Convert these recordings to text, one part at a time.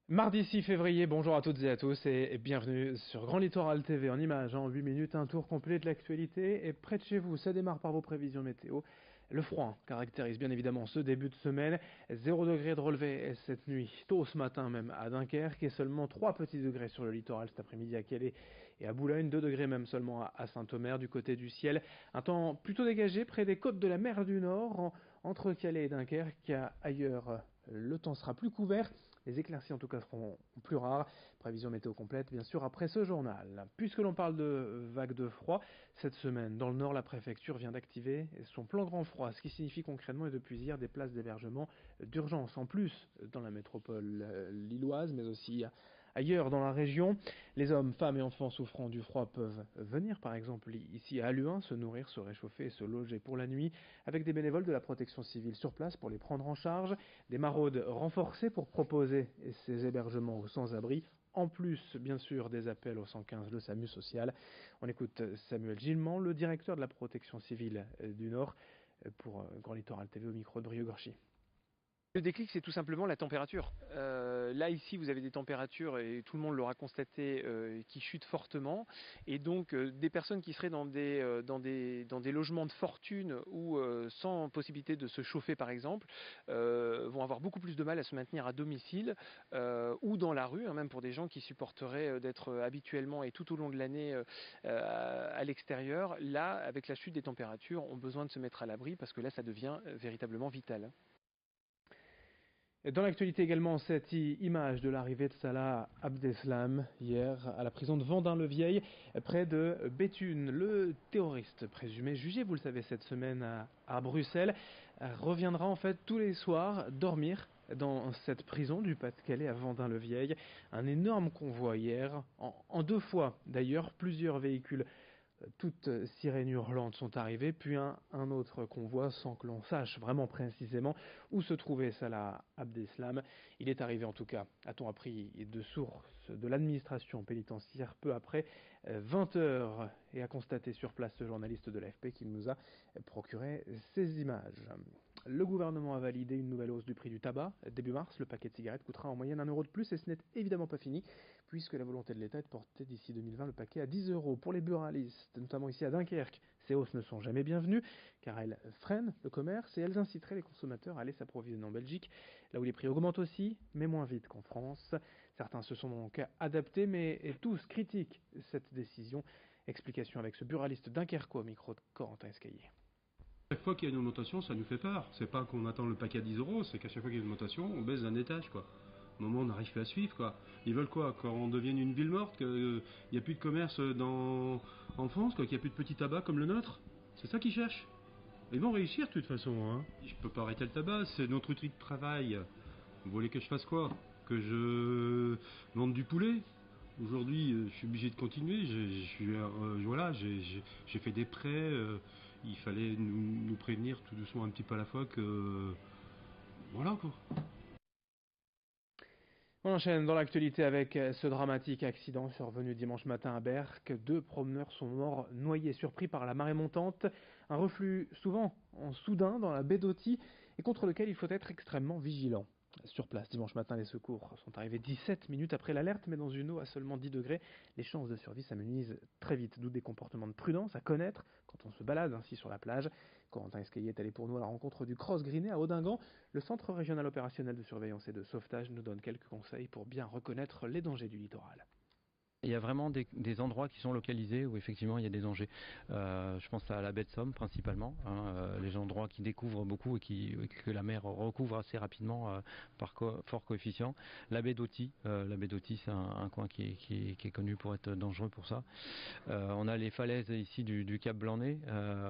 Mardi 6 février, bonjour à toutes et à tous et bienvenue sur Grand Littoral TV en images. En 8 minutes, un tour complet de l'actualité et près de chez vous, ça démarre par vos prévisions météo. Le froid caractérise bien évidemment ce début de semaine. 0 degré de relevé cette nuit, tôt ce matin même à Dunkerque et seulement 3 petits degrés sur le littoral cet après-midi à Calais et à Boulogne, 2 degrés même seulement à Saint-Omer du côté du ciel. Un temps plutôt dégagé près des côtes de la mer du Nord, entre Calais et Dunkerque. Ailleurs, le temps sera plus couvert. Les éclaircies en tout cas seront plus rares. Prévision météo complète bien sûr après ce journal. Puisque l'on parle de vagues de froid, cette semaine dans le nord la préfecture vient d'activer son plan grand froid, ce qui signifie concrètement et depuis hier des places d'hébergement d'urgence en plus dans la métropole lilloise mais aussi ailleurs dans la région. Les hommes, femmes et enfants souffrant du froid peuvent venir par exemple ici à Aluin se nourrir, se réchauffer et se loger pour la nuit avec des bénévoles de la protection civile sur place pour les prendre en charge, des maraudes renforcées pour proposer ces hébergements aux sans-abri, en plus bien sûr des appels au 115, le SAMU social. On écoute Samuel Gillement, le directeur de la protection civile du Nord, pour Grand Littoral TV au micro de Brieux-Gorchy. Le déclic, c'est tout simplement la température. Là, ici, vous avez des températures, et tout le monde l'aura constaté, qui chutent fortement. Et donc, des personnes qui seraient dans des logements de fortune ou sans possibilité de se chauffer, par exemple, vont avoir beaucoup plus de mal à se maintenir à domicile ou dans la rue, hein, même pour des gens qui supporteraient d'être habituellement et tout au long de l'année à l'extérieur. Là, avec la chute des températures, ont besoin de se mettre à l'abri parce que là, ça devient véritablement vital. Dans l'actualité également, cette image de l'arrivée de Salah Abdeslam hier à la prison de Vendin-le-Vieil, près de Béthune. Le terroriste présumé, jugé, vous le savez, cette semaine à Bruxelles, reviendra en fait tous les soirs dormir dans cette prison du Pas-de-Calais à Vendin-le-Vieil. Un énorme convoi hier, en deux fois d'ailleurs, plusieurs véhicules toutes sirènes hurlantes sont arrivées, puis un autre convoi sans que l'on sache vraiment précisément où se trouvait Salah Abdeslam. Il est arrivé en tout cas, a-t-on appris de sources de l'administration pénitentiaire peu après 20 heures et a constaté sur place ce journaliste de l'AFP qui nous a procuré ces images. Le gouvernement a validé une nouvelle hausse du prix du tabac. Début mars, le paquet de cigarettes coûtera en moyenne 1 € de plus et ce n'est évidemment pas fini puisque la volonté de l'État est de porter d'ici 2020 le paquet à 10 € pour les buralistes, notamment ici à Dunkerque. Ces hausses ne sont jamais bienvenues car elles freinent le commerce et elles inciteraient les consommateurs à aller s'approvisionner en Belgique, là où les prix augmentent aussi, mais moins vite qu'en France. Certains se sont donc adaptés, mais tous critiquent cette décision. Explication avec ce buraliste dunkerquois au micro de Corentin Escaillé. Chaque fois qu'il y a une augmentation, ça nous fait peur. C'est pas qu'on attend le paquet à 10 euros, c'est qu'à chaque fois qu'il y a une augmentation, on baisse d'un étage, quoi. Au moment où on n'arrive plus à suivre, quoi. Ils veulent quoi? Qu'on devienne une ville morte, qu'il n'y a plus de commerce en France, quoi, qu'il n'y a plus de petits tabac comme le nôtre? C'est ça qu'ils cherchent. Ils vont réussir de toute façon, hein. Je peux pas arrêter le tabac, c'est notre outil de travail. Vous voulez que je fasse quoi? Que je vende du poulet? Aujourd'hui, je suis obligé de continuer. Voilà, j'ai fait des prêts. Il fallait nous prévenir tout doucement un petit peu à la fois que voilà quoi. On enchaîne dans l'actualité avec ce dramatique accident survenu dimanche matin à Berck. Deux promeneurs sont morts noyés, surpris par la marée montante. Un reflux souvent en soudain dans la baie d'Authie et contre lequel il faut être extrêmement vigilant. Sur place, dimanche matin, les secours sont arrivés 17 minutes après l'alerte, mais dans une eau à seulement 10 degrés, les chances de survie s'amenuisent très vite, d'où des comportements de prudence à connaître quand on se balade ainsi sur la plage. Corentin Escaillé est allé pour nous à la rencontre du Cross Greené à Audingan. Le Centre régional opérationnel de surveillance et de sauvetage nous donne quelques conseils pour bien reconnaître les dangers du littoral. Il y a vraiment des endroits qui sont localisés où effectivement il y a des dangers. Je pense à la baie de Somme principalement, hein, les endroits qui découvrent beaucoup et que la mer recouvre assez rapidement par fort coefficient. La baie d'Authie c'est un coin qui est connu pour être dangereux pour ça. On a les falaises ici du Cap Blanc-Nez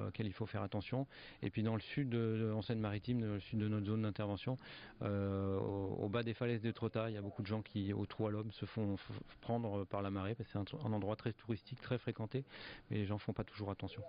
auxquelles il faut faire attention. Et puis dans le sud en Seine-Maritime, dans le sud de notre zone d'intervention, au bas des falaises de Trotta, il y a beaucoup de gens qui au trou à l'homme se font prendre par la marée parce que c'est un endroit très touristique, très fréquenté, mais les gens font pas toujours attention.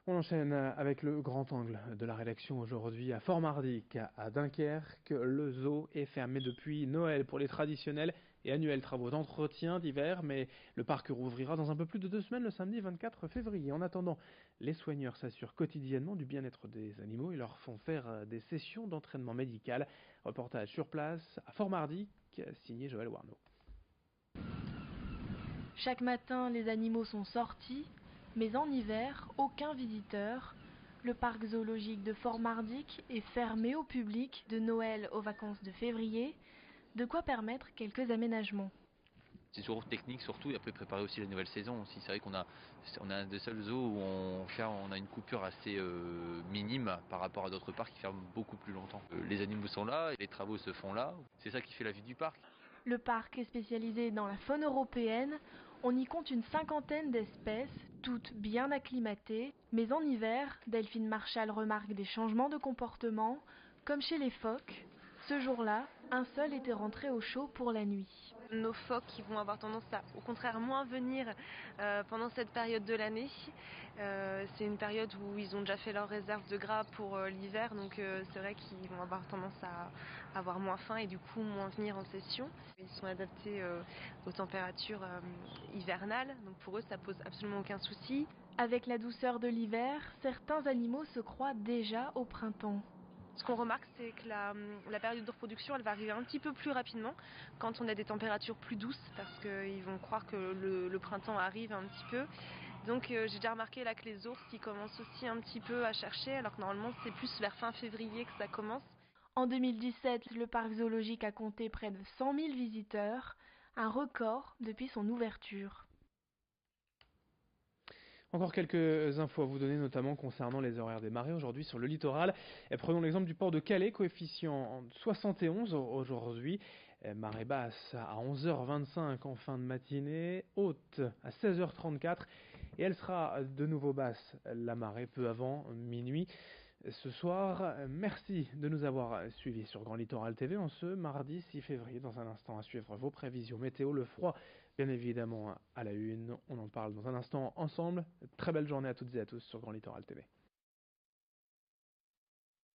On enchaîne avec le grand angle de la rédaction aujourd'hui à Fort-Mardic, à Dunkerque. Le zoo est fermé depuis Noël pour les traditionnels et annuels travaux d'entretien d'hiver, mais le parc rouvrira dans un peu plus de 2 semaines, le samedi 24 février. En attendant, les soigneurs s'assurent quotidiennement du bien-être des animaux et leur font faire des sessions d'entraînement médical. Reportage sur place à Fort-Mardic, signé Joël Warneau. Chaque matin, les animaux sont sortis, mais en hiver, aucun visiteur. Le parc zoologique de Fort-Mardic est fermé au public de Noël aux vacances de février, de quoi permettre quelques aménagements. C'est toujours technique surtout, et après préparer aussi la nouvelle saison aussi. C'est vrai qu'on a un des seuls zoos où on a une coupure assez minime par rapport à d'autres parcs qui ferment beaucoup plus longtemps. Les animaux sont là, et les travaux se font là, c'est ça qui fait la vie du parc. Le parc est spécialisé dans la faune européenne. On y compte une 50aine d'espèces, toutes bien acclimatées. Mais en hiver, Delphine Marchal remarque des changements de comportement, comme chez les phoques. Ce jour-là, un seul était rentré au chaud pour la nuit. Nos phoques qui vont avoir tendance à, au contraire, moins venir pendant cette période de l'année. C'est une période où ils ont déjà fait leur réserve de gras pour l'hiver, donc c'est vrai qu'ils vont avoir tendance à avoir moins faim et du coup moins venir en session. Ils sont adaptés aux températures hivernales, donc pour eux ça pose absolument aucun souci. Avec la douceur de l'hiver, certains animaux se croient déjà au printemps. Ce qu'on remarque, c'est que la période de reproduction, elle va arriver un petit peu plus rapidement quand on a des températures plus douces, parce qu'ils vont croire que le printemps arrive un petit peu. Donc j'ai déjà remarqué là que les ours, ils commencent aussi un petit peu à chercher, alors que normalement c'est plus vers fin février que ça commence. En 2017, le parc zoologique a compté près de 100 000 visiteurs, un record depuis son ouverture. Encore quelques infos à vous donner, notamment concernant les horaires des marées aujourd'hui sur le littoral. Et prenons l'exemple du port de Calais, coefficient 71 aujourd'hui. Marée basse à 11h25 en fin de matinée, haute à 16h34 et elle sera de nouveau basse, la marée, peu avant minuit ce soir. Merci de nous avoir suivis sur Grand Littoral TV en ce mardi 6 février. Dans un instant à suivre vos prévisions météo, le froid bien évidemment à la une. On en parle dans un instant ensemble. Très belle journée à toutes et à tous sur Grand Littoral TV.